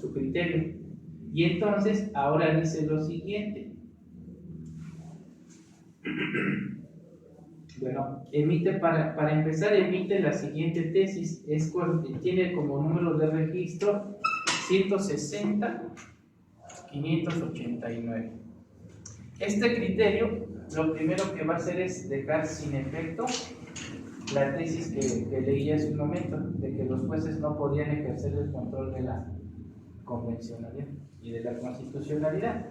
su criterio. Y entonces, ahora dice lo siguiente. Bueno, para empezar, emite la siguiente tesis. Tiene como número de registro 160-589. Este criterio, lo primero que va a hacer es dejar sin efecto la tesis que leí hace un momento, de que los jueces no podían ejercer el control de la convencionalidad y de la constitucionalidad.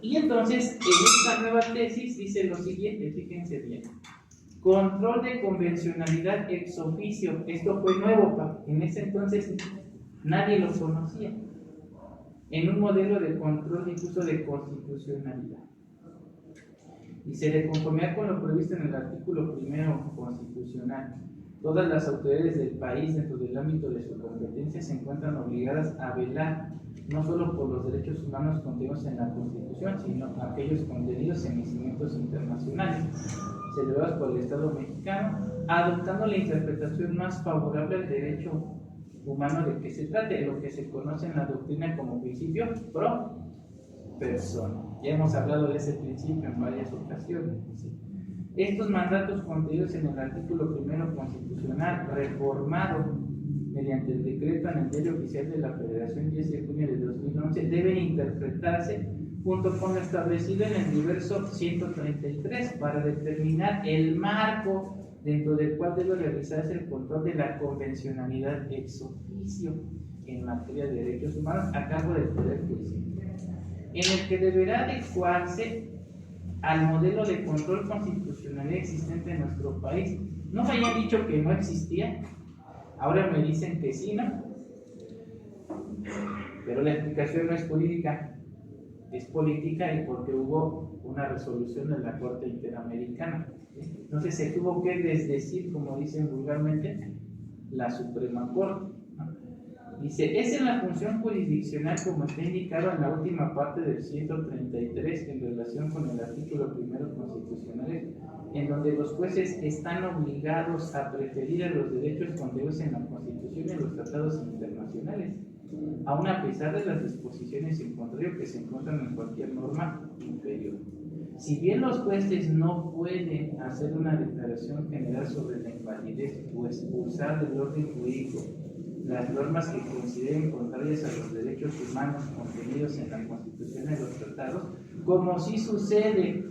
Y entonces, en esta nueva tesis dice lo siguiente, fíjense bien: control de convencionalidad ex oficio. Esto fue nuevo, en ese entonces nadie lo conocía, en un modelo de control incluso de constitucionalidad. Y se de conformidad con lo previsto en el artículo 1 constitucional, todas las autoridades del país dentro del ámbito de su competencia se encuentran obligadas a velar no solo por los derechos humanos contenidos en la Constitución, sino aquellos contenidos en instrumentos internacionales celebrados por el Estado mexicano, adoptando la interpretación más favorable al derecho humano de que se trate, lo que se conoce en la doctrina como principio pro persona. Ya hemos hablado de ese principio en varias ocasiones. ¿Sí? Estos mandatos contenidos en el artículo 1 constitucional, reformado mediante el decreto en el Diario Oficial de la Federación 10 de junio de 2011, deben interpretarse junto con lo establecido en el diverso 133 para determinar el marco dentro del cual debe realizarse el control de la convencionalidad ex oficio en materia de derechos humanos a cargo del Poder Judicial, en el que deberá adecuarse al modelo de control constitucional existente en nuestro país. No me hayan dicho que no existía, ahora me dicen que sí, ¿no? Pero la explicación no es jurídica, es política, y porque hubo una resolución de la Corte Interamericana. Entonces se tuvo que desdecir, como dicen vulgarmente, la Suprema Corte. Dice, es en la función jurisdiccional como está indicado en la última parte del 133 en relación con el artículo 1 constitucional, en donde los jueces están obligados a preferir a los derechos contenidos en la Constitución y en los tratados internacionales, aun a pesar de las disposiciones en contrario que se encuentran en cualquier norma inferior. Si bien los jueces no pueden hacer una declaración general sobre la invalidez o expulsar del orden jurídico las normas que consideren contrarias a los derechos humanos contenidos en la Constitución y los tratados, como sí sucede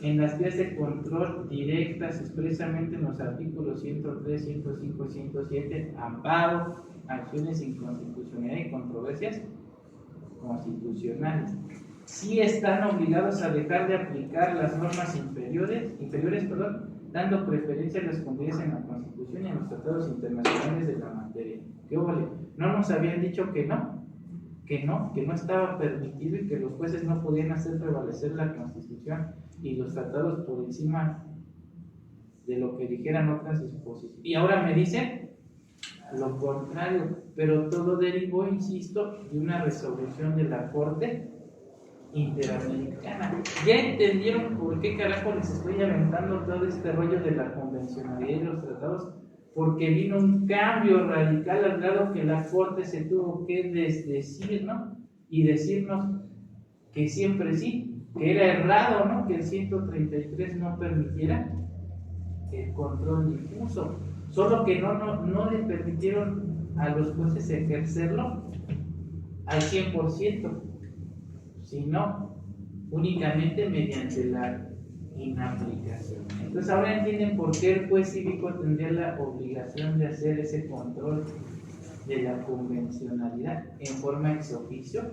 en las vías de control directas expresamente en los artículos 103, 105 y 107, amparo, acciones de inconstitucionalidad y controversias constitucionales. Sí están obligados a dejar de aplicar las normas inferiores, dando preferencia a las contenidas en la Constitución y en los tratados internacionales de la materia. ¿Qué vale? ¿No nos habían dicho que no estaba permitido y que los jueces no podían hacer prevalecer la Constitución y los tratados por encima de lo que dijeran otras disposiciones? Y ahora me dicen lo contrario, pero todo derivó, insisto, de una resolución de la Corte Interamericana. ¿Ya entendieron por qué carajo les estoy aventando todo este rollo de la convencionalidad y los tratados? Porque vino un cambio radical al grado que la Corte se tuvo que desdecir, ¿no? Y decirnos que siempre sí, que era errado, ¿no? Que el 133 no permitiera el control difuso, solo que no les permitieron a los jueces ejercerlo al 100%, sino únicamente mediante la inaplicación. Entonces ahora entienden por qué el juez cívico tendría la obligación de hacer ese control de la convencionalidad en forma ex oficio.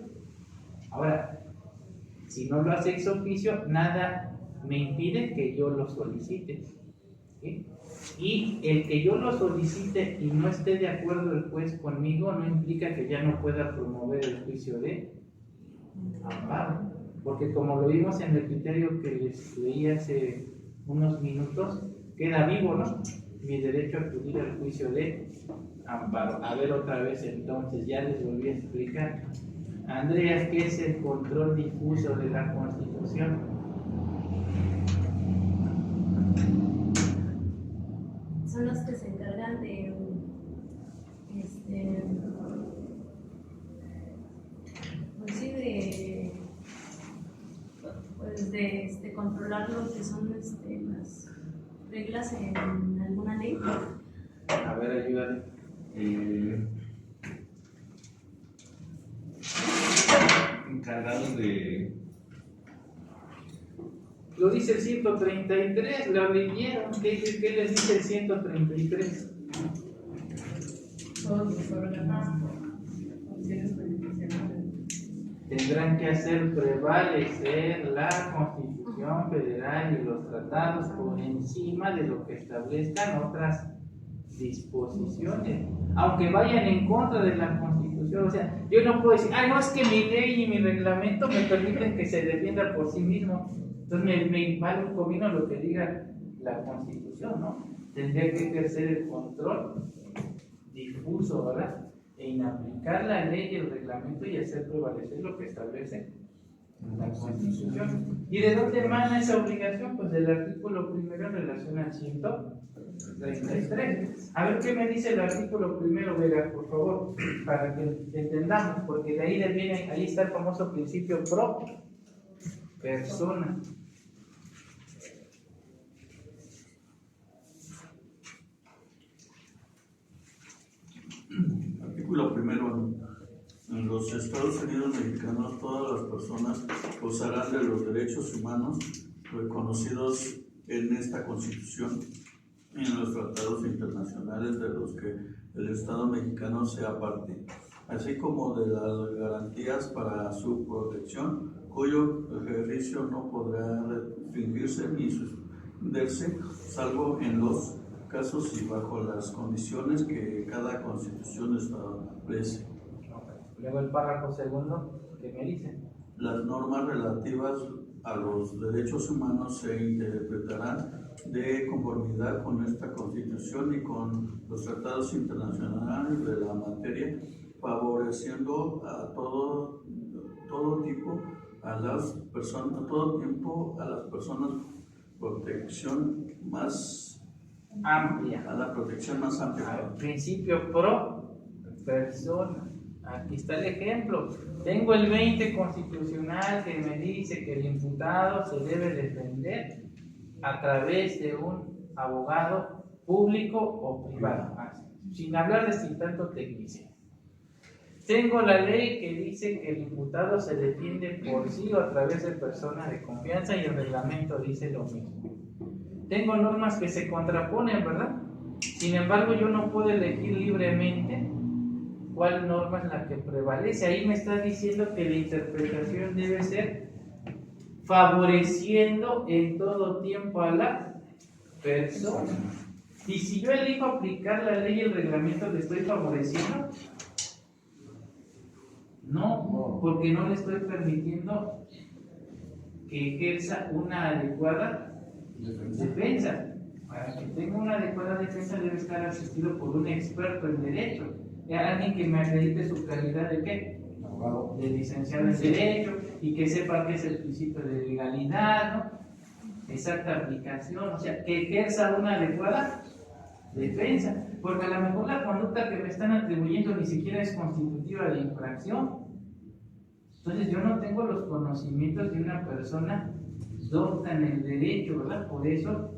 Ahora, si no lo hace ex oficio, nada me impide que yo lo solicite, ¿sí? Y el que yo lo solicite y no esté de acuerdo el juez conmigo no implica que ya no pueda promover el juicio de amparo, porque como lo vimos en el criterio que les leí hace unos minutos, queda vivo, ¿no? Mi derecho a acudir al juicio de amparo. A ver otra vez entonces, ya les volví a explicar. Andreas, ¿qué es el control difuso de la Constitución? Son los que se encargan de pues de controlar lo que son las reglas en alguna ley. A ver, ayúdale. Encargados de... Lo dice el 133, lo leyeron. ¿Qué les dice el 133? Todos los órganos, funciones jurisdiccionales. Tendrán que hacer prevalecer la Constitución Federal y los tratados por encima de lo que establezcan otras disposiciones, aunque vayan en contra de la Constitución. O sea, yo no puedo decir, no, es que mi ley y mi reglamento me permiten que se defienda por sí mismo. Entonces me vale un comino lo que diga la Constitución, ¿no? Tendría que ejercer el control difuso, ¿verdad? E inaplicar la ley y el reglamento y hacer prevalecer lo que establece la Constitución. ¿Y de dónde emana esa obligación? Pues del artículo primero en relación al 133. A ver qué me dice el artículo primero, Vega, por favor, para que entendamos, porque de ahí viene, ahí está el famoso principio pro persona. Artículo primero. En los Estados Unidos mexicanos, todas las personas gozarán de los derechos humanos reconocidos en esta Constitución y en los tratados internacionales de los que el Estado mexicano sea parte, así como de las garantías para su protección, cuyo ejercicio no podrá restringirse ni suspenderse, salvo en los casos y bajo las condiciones que cada Constitución establece. Luego el párrafo segundo, ¿qué me dice? Las normas relativas a los derechos humanos se interpretarán de conformidad con esta Constitución y con los tratados internacionales de la materia, favoreciendo a todo tiempo a las personas protección más Amplia. a la protección más amplia. Principio pro persona. Aquí está el ejemplo. Tengo el 20 constitucional que me dice que el imputado se debe defender a través de un abogado público o privado, sin hablar de sin tanto tecnicismo. Tengo la ley que dice que el imputado se defiende por sí o a través de personas de confianza y el reglamento dice lo mismo. Tengo normas que se contraponen, ¿verdad? Sin embargo, yo no puedo elegir libremente cuál norma es la que prevalece. Ahí me está diciendo que la interpretación debe ser favoreciendo en todo tiempo a la persona. Y si yo elijo aplicar la ley y el reglamento, ¿le estoy favoreciendo? No, porque no le estoy permitiendo que ejerza una adecuada defensa. Para que tenga una adecuada defensa debe estar asistido por un experto en derecho, alguien que me acredite su calidad de ¿qué? Abogado. De licenciado en derecho y que sepa qué es el principio de legalidad, ¿no? Exacta aplicación, o sea, que ejerza una adecuada defensa, porque a lo mejor la conducta que me están atribuyendo ni siquiera es constitutiva de infracción. Entonces yo no tengo los conocimientos de una persona docta en el derecho, ¿verdad? Por eso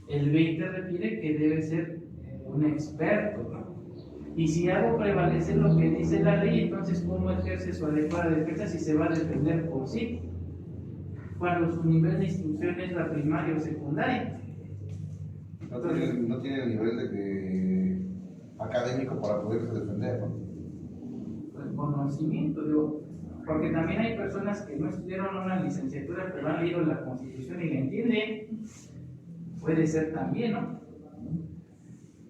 el 20 refiere que debe ser un experto, ¿no? Y si hago prevalecer lo que dice la ley, entonces ¿cómo ejerce su adecuada defensa si se va a defender por sí? Cuando su nivel de instrucción es la primaria o secundaria. No tiene el nivel académico para poderse defender, ¿no? El conocimiento, digo, porque también hay personas que no estudiaron una licenciatura, pero han leído la Constitución y la entienden. Puede ser también, ¿no?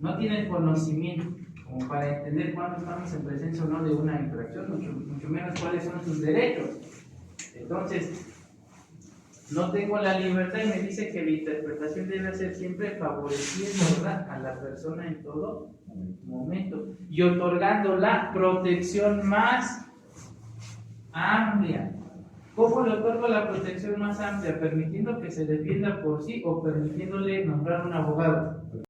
No tienen conocimiento como para entender cuándo estamos en presencia o no de una infracción, mucho menos cuáles son sus derechos. Entonces, no tengo la libertad y me dice que la interpretación debe ser siempre favoreciendo, ¿verdad?, a la persona en todo momento y otorgando la protección más amplia. ¿Cómo le otorgo la protección más amplia? ¿Permitiendo que se defienda por sí o permitiéndole nombrar un abogado?